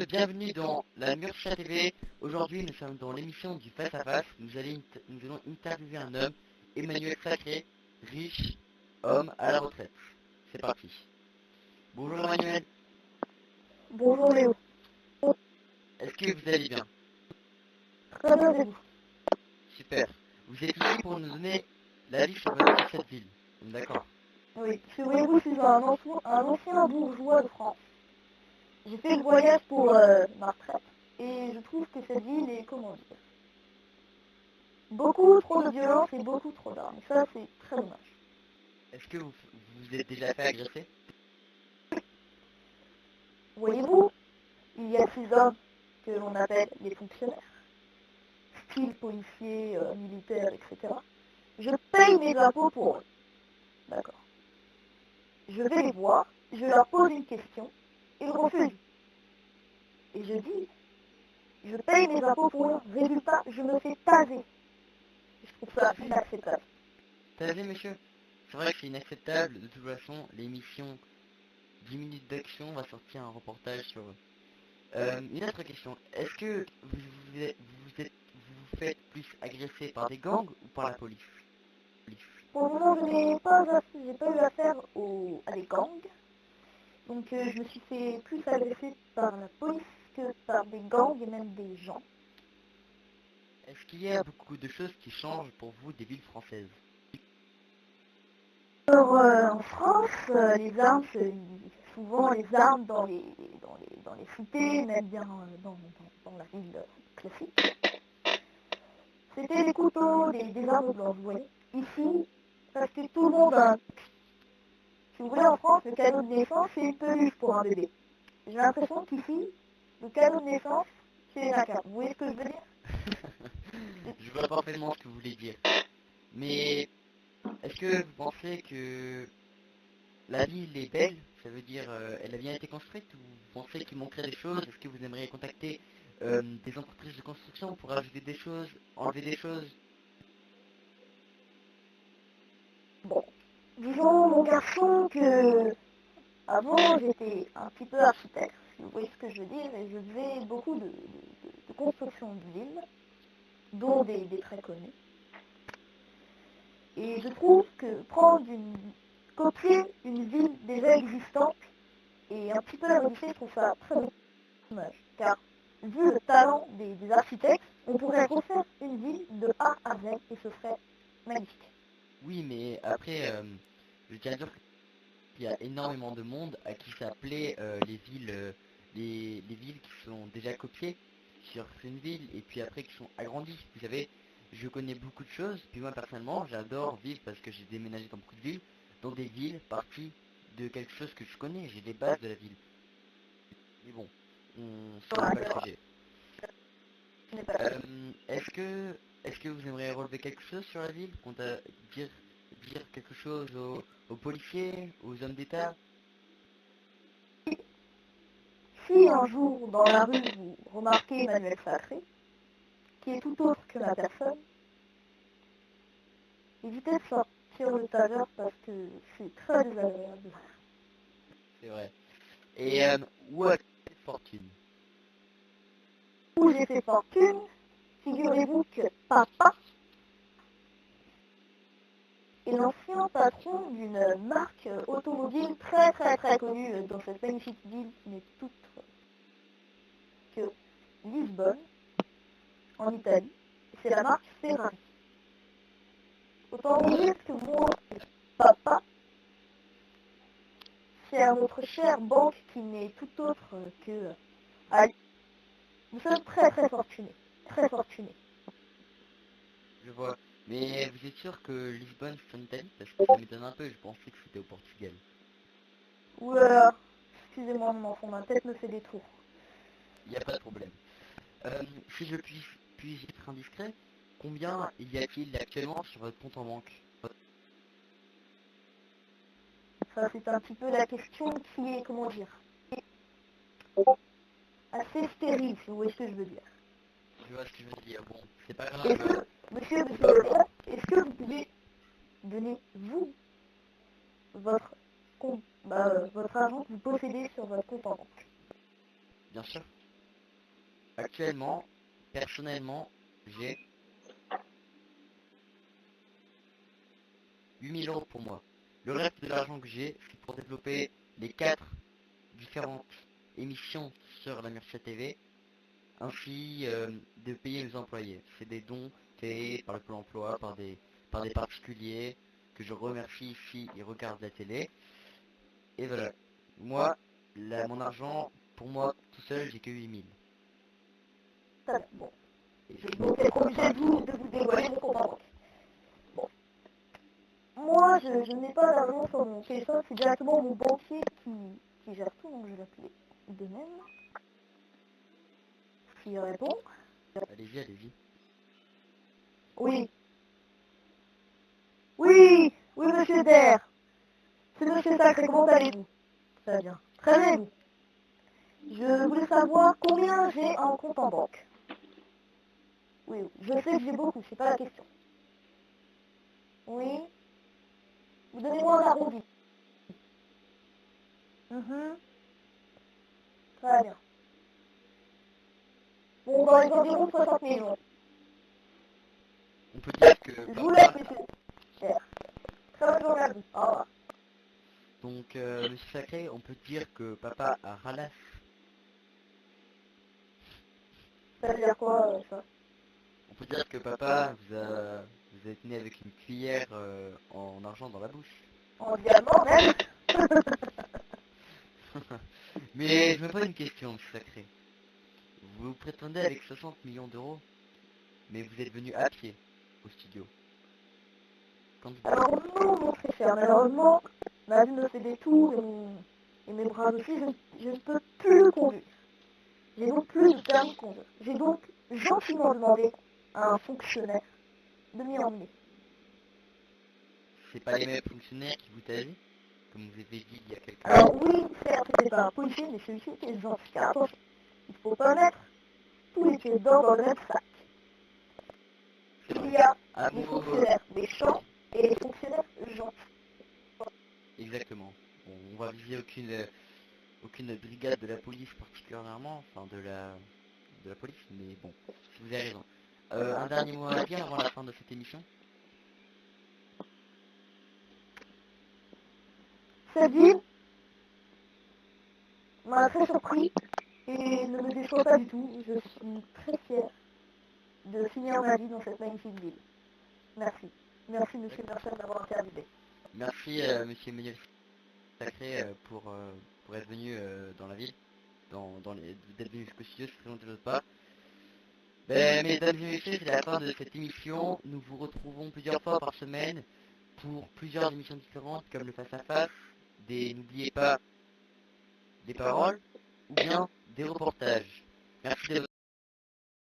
bienvenue dans la Murcia TV. Aujourd'hui, nous sommes dans l'émission du Face à Face. Nous allons interviewer un homme, Emmanuel Sacré, riche, homme à la retraite. C'est parti. Bonjour Emmanuel, Bonjour Léo. est-ce que vous allez bien? Très bien et vous? Super. Vous êtes ici pour nous donner l'avis sur cette ville. D'accord. Oui, figurez-vous, je suis un ancien bourgeois de France. J'ai fait le voyage pour ma retraite et je trouve que cette ville est, comment dire, beaucoup trop de violence et beaucoup trop d'armes. Ça, c'est très dommage. Est-ce que vous êtes déjà fait agresser? Voyez-vous, il y a ces hommes que l'on appelle les fonctionnaires, style policiers, militaires, etc. Je paye mes impôts pour eux. D'accord. Je vais les voir, je leur pose une question, ils refusent. Et je dis, je paye mes impôts pour eux, résultat, je me fais taser. Je trouve ça inacceptable. T'as vu, monsieur? C'est vrai que c'est inacceptable. De toute façon, l'émission 10 minutes d'action va sortir un reportage sur eux. Une autre question. Est-ce que vous faites plus agresser par des gangs ou par la police? Pour le moment, j'ai pas eu affaire à des gangs. Donc je me suis fait plus agresser par la police que par des gangs et même des gens. Est-ce qu'il y a beaucoup de choses qui changent pour vous des villes françaises? Alors en France, les armes, souvent les armes dans les cités, même bien dans la ville classique, c'était des couteaux, des armes blanches, vous voyez. Ici, parce que tout le monde a un... Si vous voulez, en France, le cadeau de naissance, c'est une peluche pour un bébé. J'ai l'impression qu'ici, le cadeau de naissance, c'est un cadeau. Vous voyez ce que je veux dire? Je vois parfaitement ce que vous voulez dire. Mais est-ce que vous pensez que la ville est belle? Ça veut dire elle a bien été construite, ou vous pensez qu'il manquerait des choses? Est-ce que vous aimeriez contacter des entreprises de construction pour ajouter des choses, enlever des choses? Bon, disons, mon garçon, que avant, j'étais un petit peu architecte, si vous voyez ce que je veux dire, et je faisais beaucoup de construction de villes, dont des très connus. Et je trouve que copier une ville déjà existante et un petit peu la modifier, je trouve ça très dommage. Car, vu le talent des architectes, on pourrait refaire une ville de A à Z et ce serait magnifique. Oui, mais après, je tiens à dire qu'il y a énormément de monde à qui ça plaît les villes qui sont déjà copiées sur une ville et puis après qui sont agrandies. Vous savez, je connais beaucoup de choses, puis moi personnellement, j'adore vivre parce que j'ai déménagé dans beaucoup de villes, dans des villes parties de quelque chose que je connais, j'ai les bases de la ville. Mais bon, ce n'est pas le sujet. Ce n'est pas Est-ce que vous aimeriez relever quelque chose sur la ville? Dire, dire quelque chose aux policiers, aux hommes d'État? Si un jour, dans la rue, vous remarquez Emmanuel Sacré, qui est tout autre que ma personne, évitez de sortir le taser parce que c'est très désagréable. C'est vrai. Et où a cette fortune? Où j'ai fait fortune, figurez-vous que papa est l'ancien patron d'une marque automobile très très très connue dans cette magnifique ville qui n'est toute que Lisbonne, en Italie. C'est la marque Ferrari. Autant vous dire que moi, papa, c'est à notre chère banque qui n'est tout autre que Ali. Nous sommes très très fortunés. Très fortunés. Je vois. Mais vous êtes sûr que Lisbonne c'est en Italie? Parce que ça m'étonne un peu, je pensais que c'était au Portugal. Oula, excusez-moi mon enfant, ma tête me fait des tours. Il n'y a pas de problème. Si je puis être indiscret, combien y a-t-il actuellement sur votre compte en banque? Ça c'est un petit peu la question qui est, comment dire, assez stérile si vous voyez ce que je veux dire. Je vois ce que je veux dire. Bon, c'est pas Est-ce grave. que, monsieur, est-ce que vous pouvez donner, vous, votre argent que vous possédez sur votre compte en banque? Bien sûr. actuellement, personnellement, j'ai 8 000 € pour moi. Le reste de l'argent que j'ai, c'est pour développer les 4 différentes émissions sur la Murcia TV, ainsi de payer mes employés. C'est des dons faits par le Pôle emploi, par des particuliers, que je remercie si ils regardent la télé. Et voilà. Moi, mon argent, pour moi, tout seul, j'ai que 8 000. Très bien. Bon. Et Je vais donc être obligé de vous dévoiler mon compte en banque. Bon. Moi, je n'ai pas d'argent sur mon téléphone, c'est directement mon banquier qui gère tout, donc je vais l'appeler de même. S'il répond. allez-y, allez-y. Oui. Oui, oui, monsieur Der. C'est monsieur Sacré, comment allez-vous? Très bien. Très bien, vous. Je voulais savoir combien j'ai en compte en banque. Oui, je sais que j'ai beaucoup, c'est pas la question. Oui. Vous donnez-moi un arrondi. Très bien. Bon, dans les environs 60 millions. On peut dire que Je vous laisse, papa... monsieur Der. Très bonne journée à vous. Au revoir. Donc, monsieur Sacré, on peut dire que papa a ralasse. Ça veut dire quoi, ça? On peut dire que papa vous êtes né avec une cuillère en argent dans la bouche. En diamant, même. Mais je me pose une question, monsieur Sacré. Vous prétendez avec 60 millions d'euros, mais vous êtes venu à pied au studio. Quand vous... Alors non, mon très cher, malheureusement, ma vue me fait des tours et mes bras aussi, je ne peux plus conduire. J'ai donc plus de permis de conduire. J'ai donc gentiment demandé à un fonctionnaire de m'y emmener. C'est pas les mêmes fonctionnaires qui vous tasaient, comme vous avez dit il y a quelques Alors minutes. oui, certes, c'était pas un policier, mais celui-ci était gentil. Car attention, il ne faut pas mettre tous les pieds d'or dans le même sac. Il y a les fonctionnaires méchants et les fonctionnaires gentils. Exactement. Bon, on va viser aucune brigade de la police particulièrement, enfin de la police, mais bon, si vous avez raison. Un dernier mot à dire avant la fin de cette émission. Cette ville m'a très surpris et ne me déçoit pas du tout. Je suis très fière de finir ma vie dans cette magnifique ville. Merci. Merci, monsieur Mercer, d'avoir interviewé. Merci, monsieur Emmanuel Sacré, pour être venu dans la ville, d'être venu jusqu'au studio, se présenter de votre part. Ben, mesdames et messieurs, c'est la fin de cette émission. Nous vous retrouvons plusieurs fois par semaine pour plusieurs émissions différentes, comme le face-à-face, n'oubliez pas, des paroles, ou bien des reportages. Merci de votre